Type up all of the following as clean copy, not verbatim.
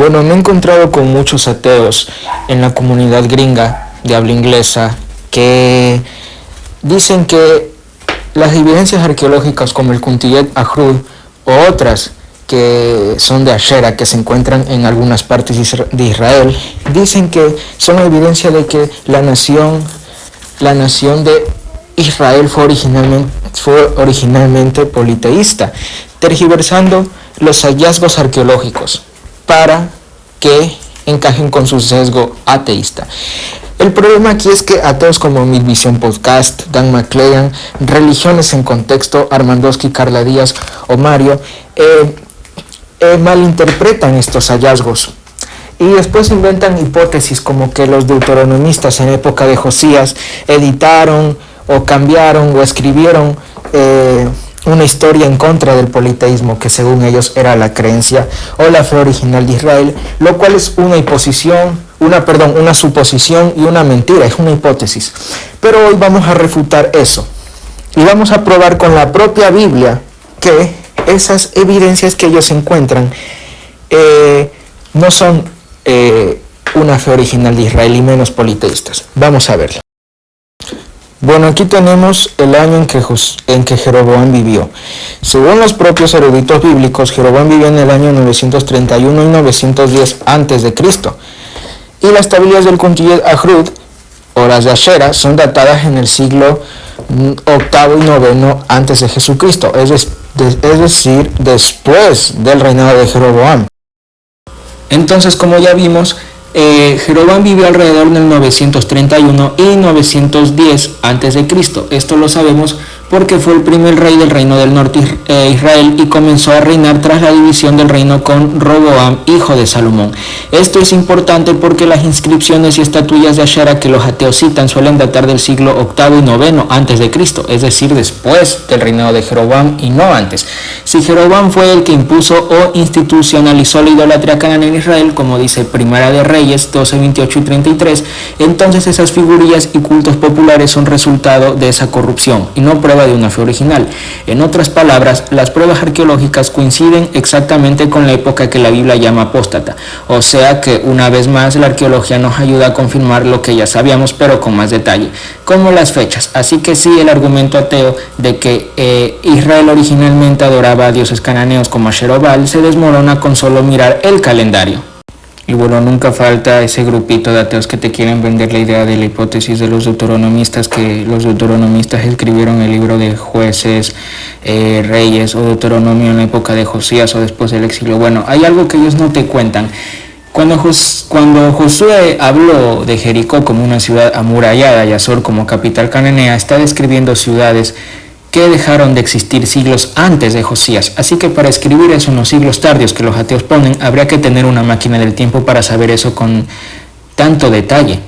Bueno, me he encontrado con muchos ateos en la comunidad gringa de habla inglesa que dicen que las evidencias arqueológicas como el Kuntiyet Ahrud o otras que son de Ashera, que se encuentran en algunas partes de Israel, dicen que son evidencia de que la nación de Israel fue originalmente politeísta, tergiversando los hallazgos arqueológicos para que encajen con su sesgo ateísta. El problema aquí es que ateos como Midvision Podcast, Dan McClellan, Religiones en Contexto, Armandowski, Carla Díaz o Mario malinterpretan estos hallazgos y después inventan hipótesis como que los deuteronomistas en época de Josías editaron o cambiaron o escribieron una historia en contra del politeísmo, que según ellos era la creencia o la fe original de Israel, lo cual es una suposición y una mentira, es una hipótesis. Pero hoy vamos a refutar eso y vamos a probar con la propia Biblia que esas evidencias que ellos encuentran no son una fe original de Israel y menos politeístas. Vamos a verlo. Bueno, aquí tenemos el año en que Jeroboam vivió. Según los propios eruditos bíblicos, Jeroboam vivió en el año 931 y 910 a.C. Y las tablillas del Kuntiyet Ahrud, o las de Ashera, son datadas en el siglo VIII y IX antes de Jesucristo, es decir, después del reinado de Jeroboam. Entonces, como ya vimos, Jeroboam vivió alrededor del 931 y 910 a.C. Esto lo sabemos porque fue el primer rey del reino del norte Israel y comenzó a reinar tras la división del reino con Roboam, hijo de Salomón. Esto es importante porque las inscripciones y estatuillas de Ashera que los ateos citan suelen datar del siglo VIII y IX a.C., es decir, después del reinado de Jeroboam y no antes. Si Jeroboam fue el que impuso o institucionalizó la idolatría cananea en Israel, como dice Primera de Reyes 12, 28 y 33, entonces esas figurillas y cultos populares son resultado de esa corrupción y no prueba de una fe original. En otras palabras, las pruebas arqueológicas coinciden exactamente con la época que la Biblia llama apóstata, o sea que una vez más la arqueología nos ayuda a confirmar lo que ya sabíamos, pero con más detalle, como las fechas. Así que sí, el argumento ateo de que Israel originalmente adoraba a dioses cananeos como Asherobal se desmorona con solo mirar el calendario. Y bueno, nunca falta ese grupito de ateos que te quieren vender la idea de la hipótesis de los deuteronomistas, que los deuteronomistas escribieron el libro de Jueces, Reyes o Deuteronomio en la época de Josías o después del exilio. Bueno, hay algo que ellos no te cuentan. Cuando Josué habló de Jericó como una ciudad amurallada y Azor como capital cananea, está describiendo ciudades que dejaron de existir siglos antes de Josías. Así que para escribir eso en los siglos tardíos que los ateos ponen, habría que tener una máquina del tiempo para saber eso con tanto detalle.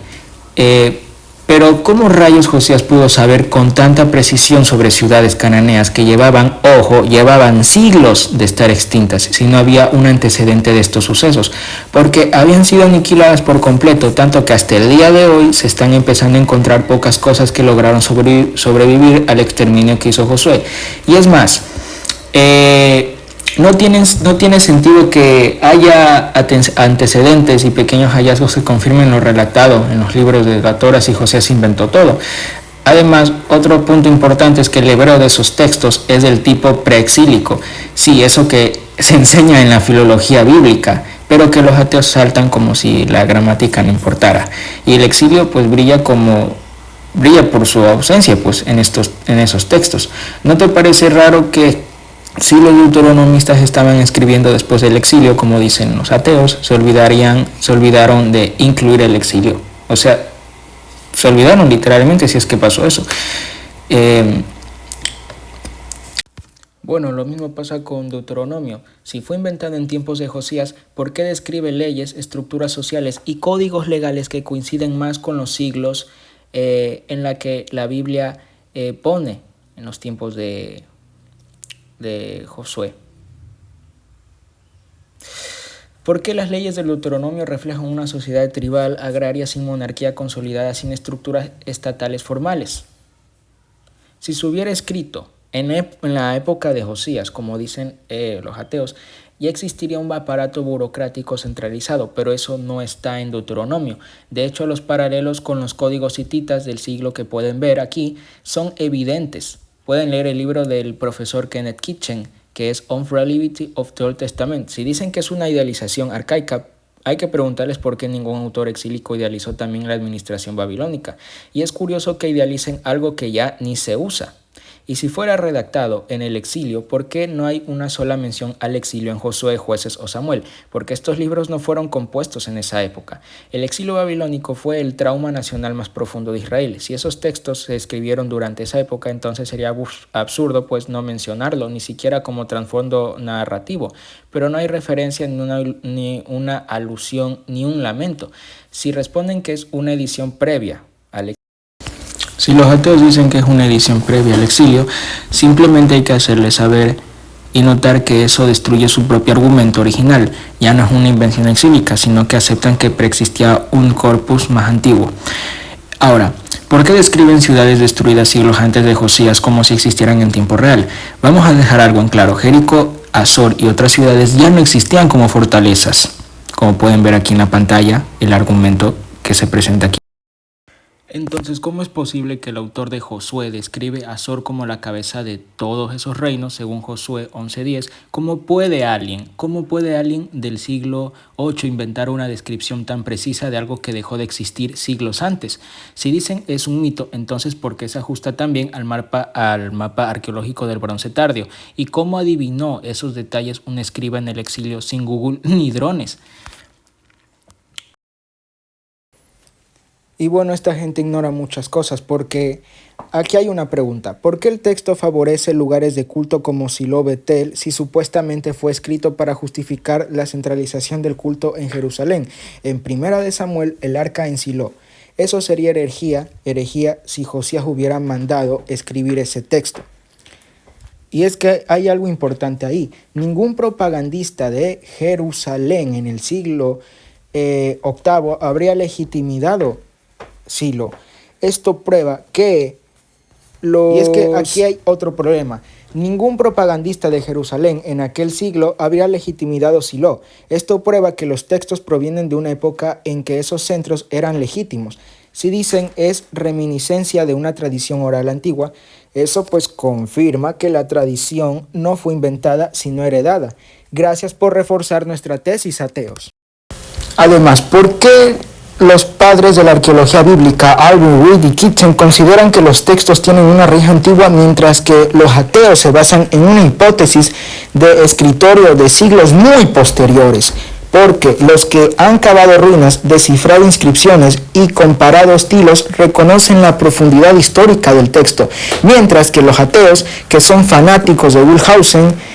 Pero ¿cómo rayos Josías pudo saber con tanta precisión sobre ciudades cananeas que llevaban siglos de estar extintas si no había un antecedente de estos sucesos? Porque habían sido aniquiladas por completo, tanto que hasta el día de hoy se están empezando a encontrar pocas cosas que lograron sobrevivir al exterminio que hizo Josué. Y es más, no tiene sentido que haya antecedentes y pequeños hallazgos que confirmen lo relatado en los libros de la Torá si Josías inventó todo. Además, otro punto importante es que el hebreo de esos textos es del tipo preexílico, sí, eso que se enseña en la filología bíblica, pero que los ateos saltan como si la gramática no importara. Y el exilio pues brilla por su ausencia pues en esos textos. ¿No te parece raro que si los deuteronomistas estaban escribiendo después del exilio, como dicen los ateos, se olvidaron de incluir el exilio? O sea, se olvidaron literalmente si es que pasó eso. Bueno, lo mismo pasa con Deuteronomio. Si fue inventado en tiempos de Josías, ¿por qué describe leyes, estructuras sociales y códigos legales que coinciden más con los siglos en la que la Biblia pone en los tiempos de Josué? ¿Por qué las leyes del Deuteronomio reflejan una sociedad tribal, agraria, sin monarquía consolidada, sin estructuras estatales formales? Si se hubiera escrito en la época de Josías, como dicen los ateos, ya existiría un aparato burocrático centralizado, pero eso no está en Deuteronomio. De hecho, los paralelos con los códigos hititas del siglo que pueden ver aquí son evidentes. Pueden leer el libro del profesor Kenneth Kitchen, que es On Reliability of the Old Testament. Si dicen que es una idealización arcaica, hay que preguntarles por qué ningún autor exílico idealizó también la administración babilónica. Y es curioso que idealicen algo que ya ni se usa. Y si fuera redactado en el exilio, ¿por qué no hay una sola mención al exilio en Josué, Jueces o Samuel? Porque estos libros no fueron compuestos en esa época. El exilio babilónico fue el trauma nacional más profundo de Israel. Si esos textos se escribieron durante esa época, entonces sería absurdo pues no mencionarlo, ni siquiera como trasfondo narrativo. Pero no hay referencia ni una alusión ni un lamento. Si responden que es una edición previa al Si los ateos dicen que es una edición previa al exilio, simplemente hay que hacerles saber y notar que eso destruye su propio argumento original. Ya no es una invención exílica, sino que aceptan que preexistía un corpus más antiguo. Ahora, ¿por qué describen ciudades destruidas siglos antes de Josías como si existieran en tiempo real? Vamos a dejar algo en claro. Jericó, Azor y otras ciudades ya no existían como fortalezas. Como pueden ver aquí en la pantalla, el argumento que se presenta aquí. Entonces, ¿cómo es posible que el autor de Josué describe a Azor como la cabeza de todos esos reinos, según Josué 11:10? ¿Cómo puede alguien del siglo VIII inventar una descripción tan precisa de algo que dejó de existir siglos antes? Si dicen es un mito, entonces ¿por qué se ajusta también al mapa arqueológico del Bronce Tardío? ¿Y cómo adivinó esos detalles un escriba en el exilio sin Google ni drones? Y bueno, esta gente ignora muchas cosas porque aquí hay una pregunta. ¿Por qué el texto favorece lugares de culto como Silo, Betel, si supuestamente fue escrito para justificar la centralización del culto en Jerusalén? En Primera de Samuel, el arca en Silo. Eso sería herejía si Josías hubiera mandado escribir ese texto. Y es que hay algo importante ahí. Ningún propagandista de Jerusalén en el siglo VIII habría legitimado Silo. Esto prueba que Y es que aquí hay otro problema. Ningún propagandista de Jerusalén en aquel siglo habría legitimado Silo. Esto prueba que los textos provienen de una época en que esos centros eran legítimos. Si dicen es reminiscencia de una tradición oral antigua, eso pues confirma que la tradición no fue inventada sino heredada. Gracias por reforzar nuestra tesis, ateos. Además, ¿por qué los padres de la arqueología bíblica, Alvin, Reed y Kitchen, consideran que los textos tienen una raíz antigua, mientras que los ateos se basan en una hipótesis de escritorio de siglos muy posteriores? Porque los que han cavado ruinas, descifrado inscripciones y comparado estilos reconocen la profundidad histórica del texto, mientras que los ateos, que son fanáticos de Wellhausen,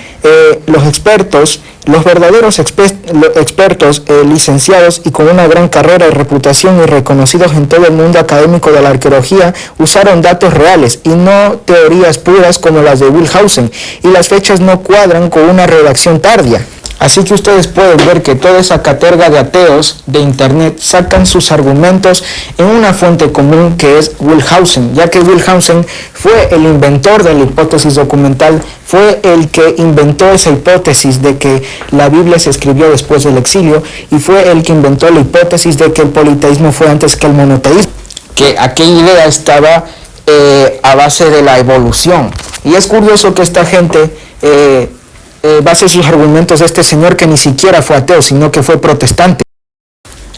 los verdaderos expertos, licenciados y con una gran carrera y reputación y reconocidos en todo el mundo académico de la arqueología, usaron datos reales y no teorías puras como las de Wellhausen, y las fechas no cuadran con una redacción tardía. Así que ustedes pueden ver que toda esa caterga de ateos de internet sacan sus argumentos en una fuente común que es Wellhausen, ya que Wellhausen fue el inventor de la hipótesis documental, fue el que inventó esa hipótesis de que la Biblia se escribió después del exilio, y fue el que inventó la hipótesis de que el politeísmo fue antes que el monoteísmo, que aquella idea estaba a base de la evolución. Y es curioso que esta gente base sus argumentos de este señor que ni siquiera fue ateo, sino que fue protestante.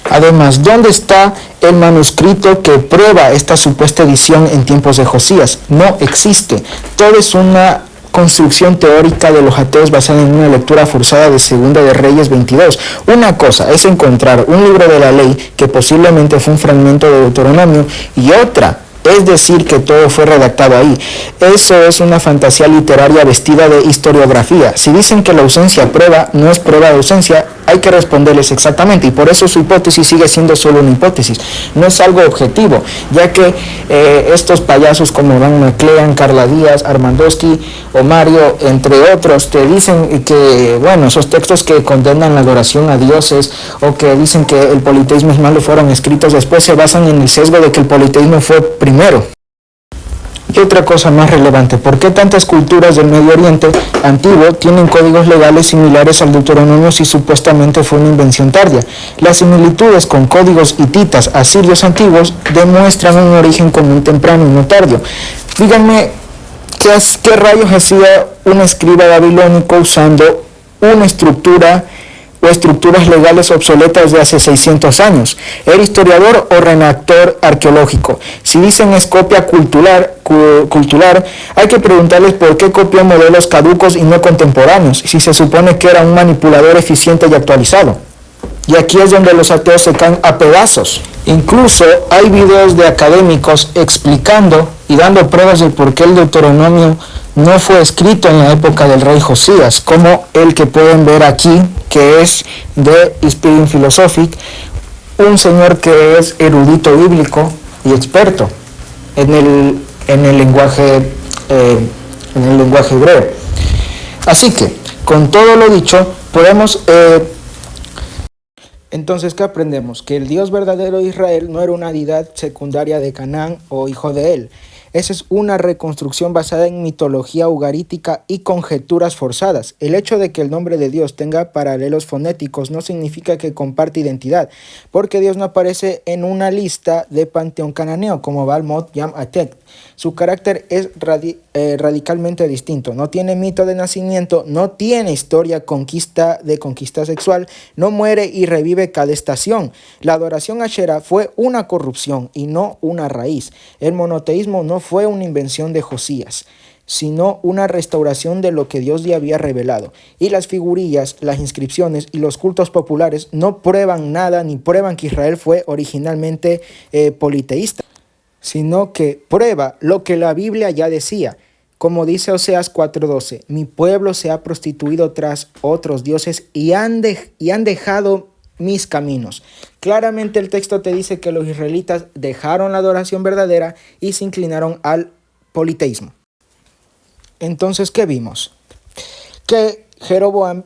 Además, ¿dónde está el manuscrito que prueba esta supuesta edición en tiempos de Josías? No existe. Todo es una construcción teórica de los ateos basada en una lectura forzada de Segunda de Reyes 22. Una cosa es encontrar un libro de la ley que posiblemente fue un fragmento de Deuteronomio, y otra es decir que todo fue redactado ahí. Eso es una fantasía literaria vestida de historiografía. Si dicen que la ausencia prueba no es prueba de ausencia, hay que responderles exactamente, y por eso su hipótesis sigue siendo solo una hipótesis, no es algo objetivo, ya que estos payasos como Dan McLean, Carla Díaz, Armandowski o Mario, entre otros, te dicen que, bueno, esos textos que condenan la adoración a dioses o que dicen que el politeísmo es malo fueron escritos después, se basan en el sesgo de que el politeísmo fue primero. Y otra cosa más relevante, ¿por qué tantas culturas del Medio Oriente antiguo tienen códigos legales similares al Deuteronomio si supuestamente fue una invención tardía? Las similitudes con códigos hititas asirios antiguos demuestran un origen común temprano y no tardío. Díganme, ¿qué rayos hacía un escriba babilónico usando una estructura o estructuras legales obsoletas de hace 600 años? ¿Era historiador o redactor arqueológico? Si dicen es copia cultural, hay que preguntarles por qué copió modelos caducos y no contemporáneos, si se supone que era un manipulador eficiente y actualizado. Y aquí es donde los ateos se caen a pedazos. Incluso hay videos de académicos explicando y dando pruebas de por qué el Deuteronomio no fue escrito en la época del rey Josías, como el que pueden ver aquí, que es de Inspiring Philosophic, un señor que es erudito bíblico y experto en el lenguaje hebreo. Así que, con todo lo dicho, podemos... Entonces, ¿qué aprendemos? Que el Dios verdadero de Israel no era una deidad secundaria de Canaán o hijo de él. Esa es una reconstrucción basada en mitología ugarítica y conjeturas forzadas. El hecho de que el nombre de Dios tenga paralelos fonéticos no significa que comparte identidad, porque Dios no aparece en una lista de panteón cananeo como Baal-Mot Yam Atek. Su carácter es radicalmente distinto. No tiene mito de nacimiento, no tiene historia de conquista sexual, no muere y revive cada estación. La adoración a Asherah fue una corrupción y no una raíz. El monoteísmo no fue una invención de Josías, sino una restauración de lo que Dios ya había revelado. Y las figurillas, las inscripciones y los cultos populares no prueban nada ni prueban que Israel fue originalmente politeísta, sino que prueba lo que la Biblia ya decía. Como dice Oseas 4:12, mi pueblo se ha prostituido tras otros dioses y han dejado mis caminos. Claramente el texto te dice que los israelitas dejaron la adoración verdadera y se inclinaron al politeísmo. Entonces, ¿qué vimos? Que Jeroboam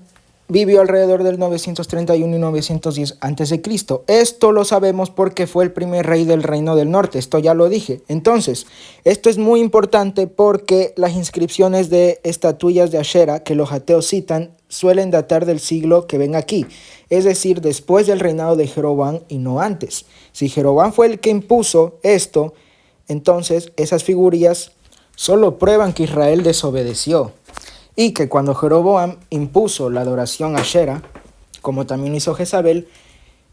vivió alrededor del 931 y 910 a.C. Esto lo sabemos porque fue el primer rey del reino del norte, esto ya lo dije. Entonces, esto es muy importante porque las inscripciones de estatuillas de Asherah que los ateos citan suelen datar del siglo que ven aquí, es decir, después del reinado de Jeroboam y no antes. Si Jeroboam fue el que impuso esto, entonces esas figurillas solo prueban que Israel desobedeció. Y que cuando Jeroboam impuso la adoración a Asherah, como también hizo Jezabel,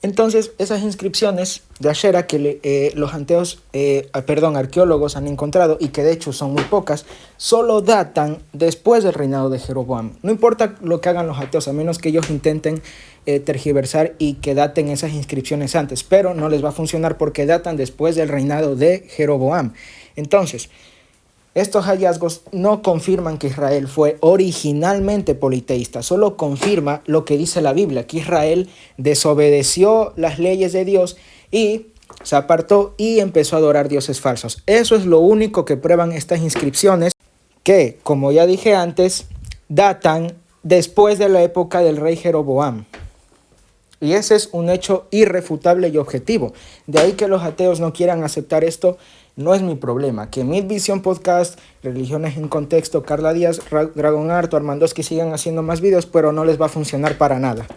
entonces esas inscripciones de Asherah que los arqueólogos han encontrado, y que de hecho son muy pocas, solo datan después del reinado de Jeroboam. No importa lo que hagan los ateos, a menos que ellos intenten tergiversar y que daten esas inscripciones antes, pero no les va a funcionar porque datan después del reinado de Jeroboam. Entonces, estos hallazgos no confirman que Israel fue originalmente politeísta, solo confirma lo que dice la Biblia, que Israel desobedeció las leyes de Dios y se apartó y empezó a adorar dioses falsos. Eso es lo único que prueban estas inscripciones que, como ya dije antes, datan después de la época del rey Jeroboam. Y ese es un hecho irrefutable y objetivo. De ahí que los ateos no quieran aceptar esto, no es mi problema. Que Midvision Podcast, Religiones en Contexto, Carla Díaz, Dragon Art o Armandoski sigan haciendo más videos, pero no les va a funcionar para nada.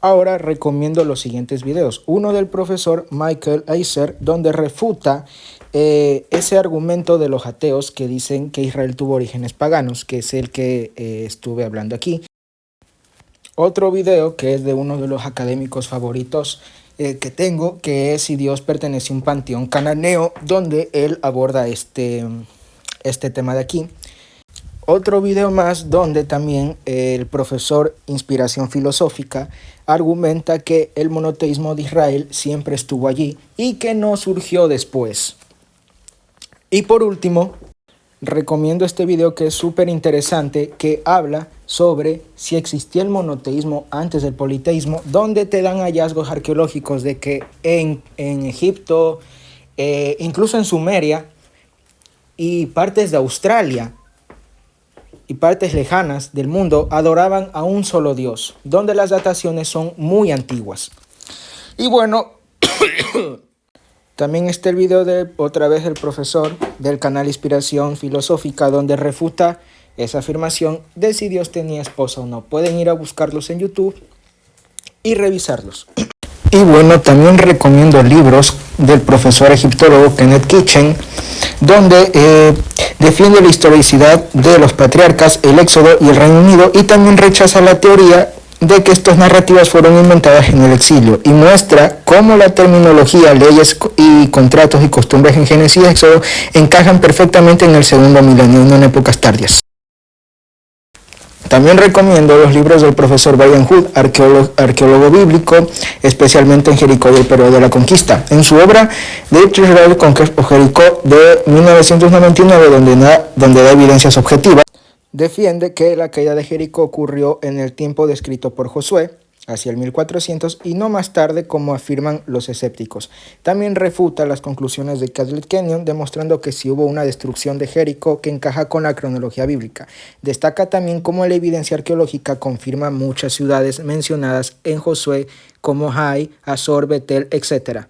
Ahora recomiendo los siguientes videos. Uno del profesor Michael Eisner, donde refuta ese argumento de los ateos que dicen que Israel tuvo orígenes paganos, que es el que estuve hablando aquí. Otro video que es de uno de los académicos favoritos que tengo, que es Si Dios pertenece a un panteón cananeo, donde él aborda este tema de aquí. Otro video más donde también el profesor Inspiración Filosófica argumenta que el monoteísmo de Israel siempre estuvo allí y que no surgió después. Y por último, recomiendo este video que es súper interesante, que habla sobre si existía el monoteísmo antes del politeísmo, donde te dan hallazgos arqueológicos de que en Egipto, incluso en Sumeria y partes de Australia y partes lejanas del mundo adoraban a un solo Dios, donde las dataciones son muy antiguas. Y bueno, También está el video de otra vez el profesor del canal Inspiración Filosófica, donde refuta esa afirmación de si Dios tenía esposa o no. Pueden ir a buscarlos en YouTube y revisarlos. Y bueno, también recomiendo libros del profesor egiptólogo Kenneth Kitchen, donde defiende la historicidad de los patriarcas, el Éxodo y el Reino Unido, y también rechaza la teoría de que estas narrativas fueron inventadas en el exilio, y muestra cómo la terminología, leyes y contratos y costumbres en Génesis y Éxodo encajan perfectamente en el segundo milenio, no en épocas tardías. También recomiendo los libros del profesor Brian Hood, arqueólogo bíblico, especialmente en Jericó y el periodo de la conquista. En su obra de Israel conquistó Jericó de 1999, donde da evidencias objetivas, defiende que la caída de Jericó ocurrió en el tiempo descrito por Josué, hacia el 1400, y no más tarde, como afirman los escépticos. También refuta las conclusiones de Catholic Kenyon, demostrando que sí hubo una destrucción de Jericó que encaja con la cronología bíblica. Destaca también cómo la evidencia arqueológica confirma muchas ciudades mencionadas en Josué, como Hai, Azor, Betel, etc.